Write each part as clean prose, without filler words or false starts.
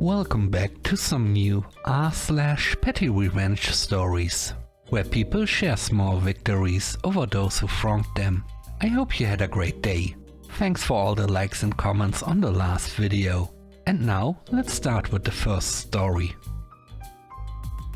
Welcome back to some new r/PettyRevenge stories, where people share small victories over those who wronged them. I hope you had a great day. Thanks for all the likes and comments on the last video. And now let's start with the first story.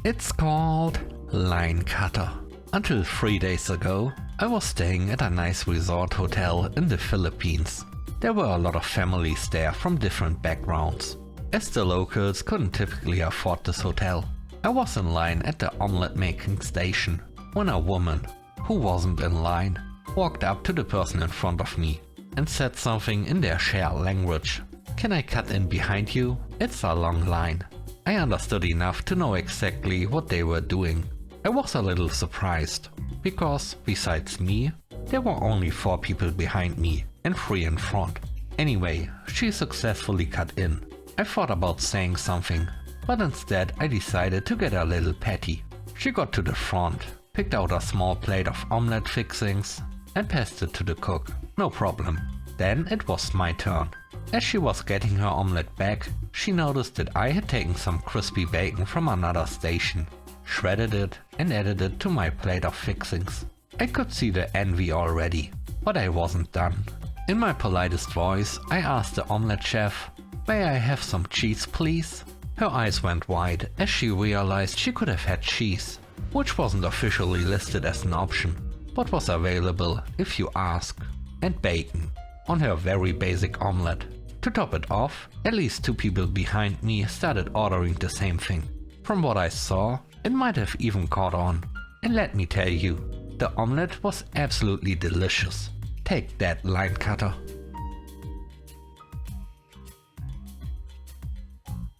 It's called Line Cutter. Until 3 days ago, I was staying at a nice resort hotel in the Philippines. There were a lot of families there from different backgrounds, as the locals couldn't typically afford this hotel. I was in line at the omelette making station when a woman, who wasn't in line, walked up to the person in front of me and said something in their shared language. "Can I cut in behind you? It's a long line." I understood enough to know exactly what they were doing. I was a little surprised, because besides me, there were only 4 people behind me and 3 in front. Anyway, she successfully cut in. I thought about saying something, but instead I decided to get a little petty. She got to the front, picked out a small plate of omelette fixings and passed it to the cook. No problem. Then it was my turn. As she was getting her omelette back, she noticed that I had taken some crispy bacon from another station, shredded it and added it to my plate of fixings. I could see the envy already, but I wasn't done. In my politest voice, I asked the omelette chef, "May I have some cheese, please?" Her eyes went wide as she realized she could have had cheese, which wasn't officially listed as an option, but was available if you ask, and bacon on her very basic omelette. To top it off, at least 2 people behind me started ordering the same thing. From what I saw, it might have even caught on. And let me tell you, the omelette was absolutely delicious. Take that, line cutter.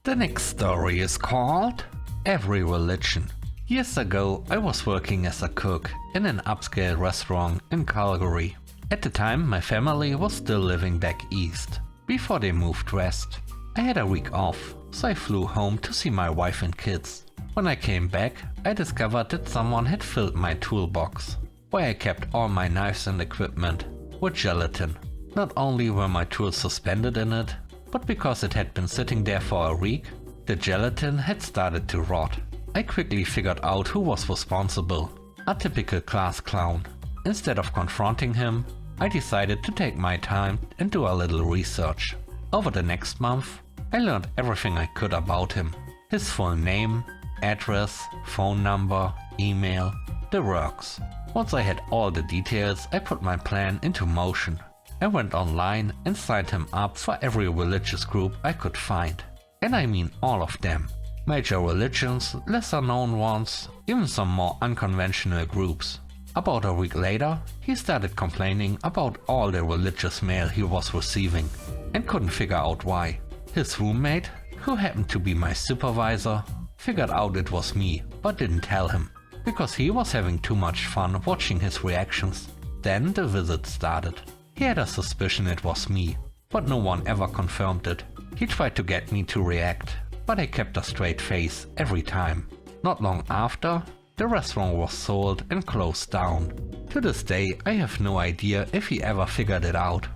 The next story is called Every Religion. Years ago, I was working as a cook in an upscale restaurant in Calgary. At the time, my family was still living back east, before they moved west. I had a week off, so I flew home to see my wife and kids. When I came back, I discovered that someone had filled my toolbox, where I kept all my knives and equipment, with gelatin. Not only were my tools suspended in it, but because it had been sitting there for a week, the gelatin had started to rot. I quickly figured out who was responsible, a typical class clown. Instead of confronting him, I decided to take my time and do a little research. Over the next month, I learned everything I could about him. His full name, address, phone number, email, the works. Once I had all the details, I put my plan into motion. I went online and signed him up for every religious group I could find. And I mean all of them. Major religions, lesser known ones, even some more unconventional groups. About a week later, he started complaining about all the religious mail he was receiving and couldn't figure out why. His roommate, who happened to be my supervisor, figured out it was me, but didn't tell him, because he was having too much fun watching his reactions. Then the visit started. He had a suspicion it was me, but no one ever confirmed it. He tried to get me to react, but I kept a straight face every time. Not long after, the restaurant was sold and closed down. To this day, I have no idea if he ever figured it out.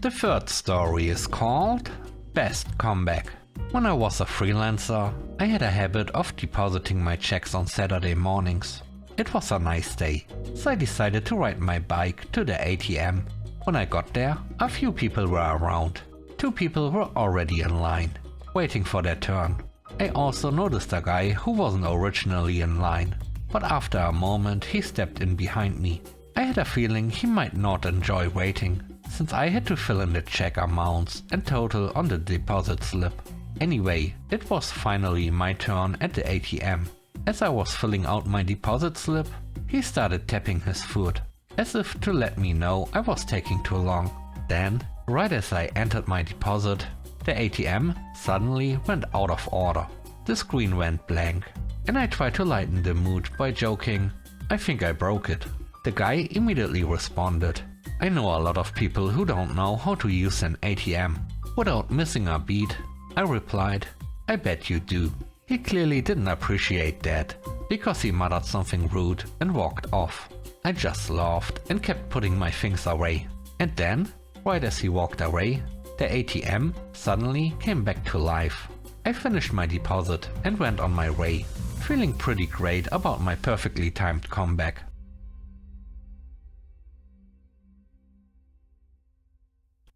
The third story is called Best Comeback. When I was a freelancer, I had a habit of depositing my checks on Saturday mornings. It was a nice day, so I decided to ride my bike to the ATM. When I got there, a few people were around. 2 people were already in line, waiting for their turn. I also noticed a guy who wasn't originally in line, but after a moment he stepped in behind me. I had a feeling he might not enjoy waiting, since I had to fill in the check amounts and total on the deposit slip. Anyway, it was finally my turn at the ATM. As I was filling out my deposit slip, he started tapping his foot, as if to let me know I was taking too long. Then, right as I entered my deposit, the ATM suddenly went out of order. The screen went blank, and I tried to lighten the mood by joking, "I think I broke it." The guy immediately responded, "I know a lot of people who don't know how to use an ATM." Without missing a beat, I replied, "I bet you do." He clearly didn't appreciate that, because he muttered something rude and walked off. I just laughed and kept putting my things away. And then Right as he walked away, the ATM suddenly came back to life. I finished my deposit and went on my way, feeling pretty great about my perfectly timed comeback.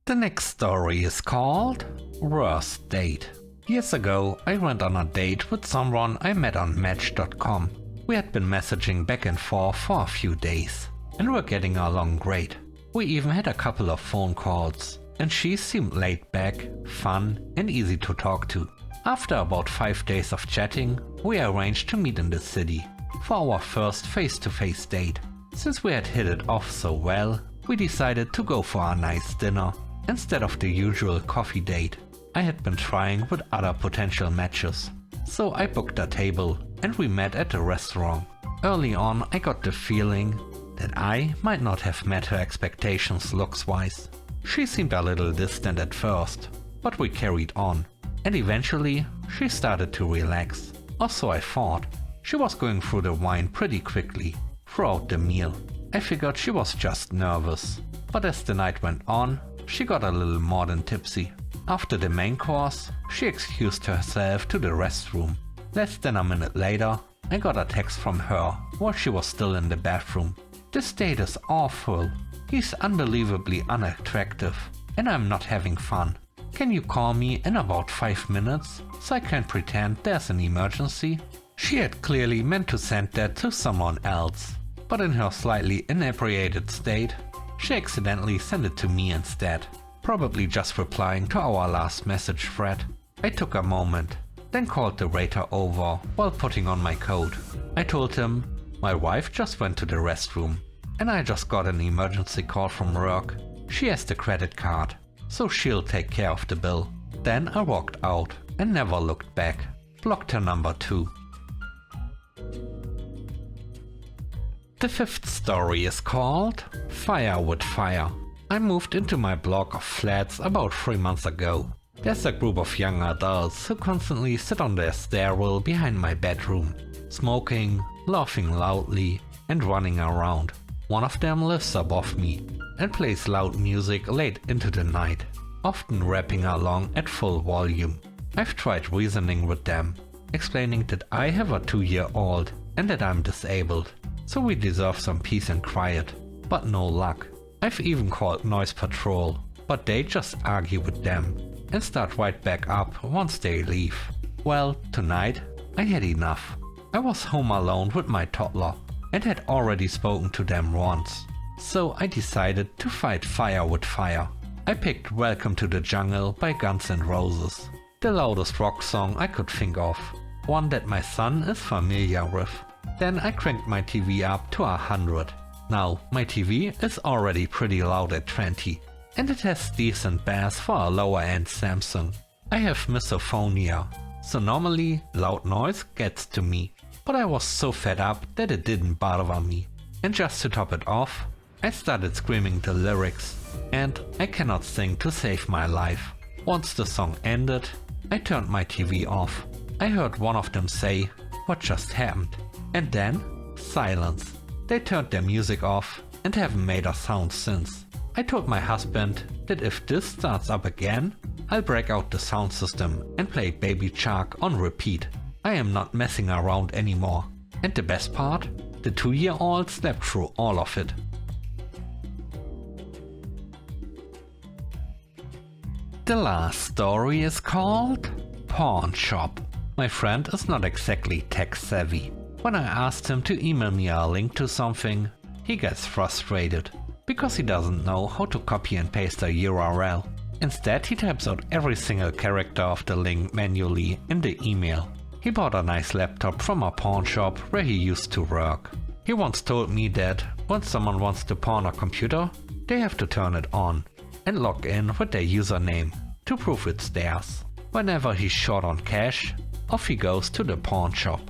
The next story is called Worst Date. Years ago, I went on a date with someone I met on Match.com. We had been messaging back and forth for a few days, and were getting along great. We even had a couple of phone calls, and she seemed laid back, fun, and easy to talk to. After about 5 days of chatting, we arranged to meet in the city for our first face-to-face date. Since we had hit it off so well, we decided to go for a nice dinner instead of the usual coffee date I had been trying with other potential matches. So I booked a table and we met at the restaurant. Early on, I got the feeling that I might not have met her expectations looks-wise. She seemed a little distant at first, but we carried on, and eventually she started to relax. Or so I thought. She was going through the wine pretty quickly throughout the meal. I figured she was just nervous, but as the night went on, she got a little more than tipsy. After the main course, she excused herself to the restroom. Less than a minute later, I got a text from her while she was still in the bathroom. This date is awful. He's unbelievably unattractive, and I'm not having fun. Can you call me in about 5 minutes so I can pretend there's an emergency? She had clearly meant to send that to someone else, but in her slightly inebriated state, she accidentally sent it to me instead, probably just replying to our last message thread. I took a moment, then called the waiter over while putting on my coat. I told him my wife just went to the restroom and I just got an emergency call from work. She has the credit card, so she'll take care of the bill. Then I walked out and never looked back. Blocked her number too. The fifth story is called Fire with Fire. I moved into my block of flats about 3 months ago. There's a group of young adults who constantly sit on their stairwell behind my bedroom, smoking, laughing loudly, and running around. One of them lives above me and plays loud music late into the night, often rapping along at full volume. I've tried reasoning with them, explaining that I have a 2-year-old and that I'm disabled, so we deserve some peace and quiet, but no luck. I've even called Noise Patrol, but they just argue with them and start right back up once they leave. Well, tonight I had enough. I was home alone with my toddler and had already spoken to them once, so I decided to fight fire with fire. I picked Welcome to the Jungle by Guns N' Roses, the loudest rock song I could think of, one that my son is familiar with. Then I cranked my TV up to 100. Now my TV is already pretty loud at 20, and it has decent bass for a lower end Samsung. I have misophonia, so normally loud noise gets to me, but I was so fed up that it didn't bother me. And just to top it off, I started screaming the lyrics, and I cannot sing to save my life. Once the song ended, I turned my TV off. I heard one of them say, "What just happened?" And then, silence. They turned their music off and haven't made a sound since. I told my husband that if this starts up again, I'll break out the sound system and play Baby Shark on repeat. I am not messing around anymore. And the best part? The 2-year-old slept through all of it. The last story is called Pawn Shop. My friend is not exactly tech savvy. When I asked him to email me a link to something, he gets frustrated because he doesn't know how to copy and paste a URL. Instead, he types out every single character of the link manually in the email. He bought a nice laptop from a pawn shop where he used to work. He once told me that when someone wants to pawn a computer, they have to turn it on and log in with their username to prove it's theirs. Whenever he's short on cash, off he goes to the pawn shop.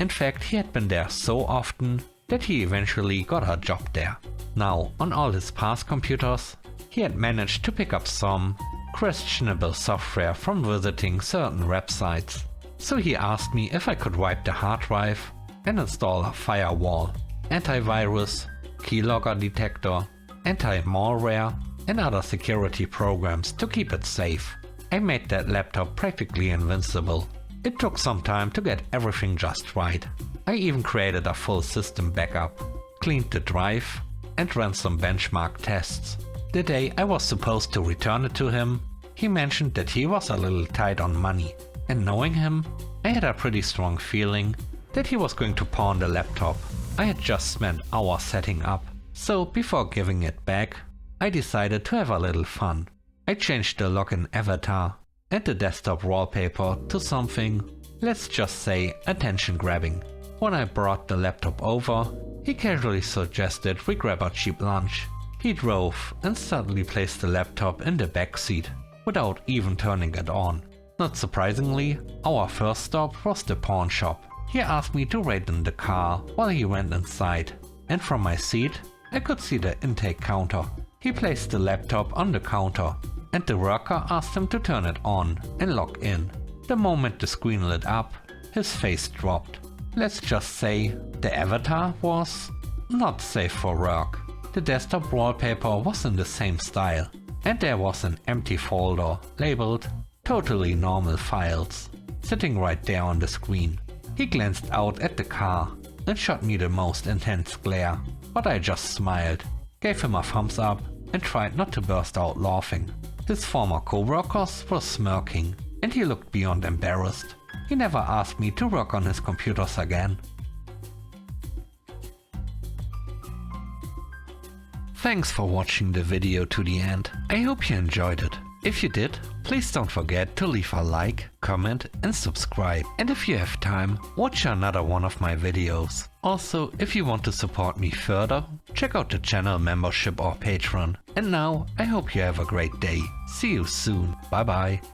In fact, he had been there so often that he eventually got a job there. Now, on all his past computers, he had managed to pick up some questionable software from visiting certain websites. So he asked me if I could wipe the hard drive and install a firewall, antivirus, keylogger detector, anti-malware, and other security programs to keep it safe. I made that laptop practically invincible. It took some time to get everything just right. I even created a full system backup, cleaned the drive, and ran some benchmark tests. The day I was supposed to return it to him, he mentioned that he was a little tight on money, and knowing him, I had a pretty strong feeling that he was going to pawn the laptop. I had just spent hours setting up, so before giving it back, I decided to have a little fun. I changed the login avatar and the desktop wallpaper to something, let's just say, attention-grabbing. When I brought the laptop over, he casually suggested we grab a cheap lunch. He drove and suddenly placed the laptop in the back seat without even turning it on. Not surprisingly, our first stop was the pawn shop. He asked me to wait in the car while he went inside, and from my seat I could see the intake counter. He placed the laptop on the counter, and the worker asked him to turn it on and log in. The moment the screen lit up, his face dropped. Let's just say the avatar was not safe for work. The desktop wallpaper was in the same style, and there was an empty folder labeled "Totally Normal Files" sitting right there on the screen. He glanced out at the car and shot me the most intense glare, but I just smiled, gave him a thumbs up, and tried not to burst out laughing. His former co-workers were smirking, and he looked beyond embarrassed. He never asked me to work on his computers again. Thanks for watching the video to the end. I hope you enjoyed it. If you did, please don't forget to leave a like, comment and subscribe. And if you have time, watch another one of my videos. Also, if you want to support me further, check out the channel membership or Patreon. And now, I hope you have a great day. See you soon. Bye bye.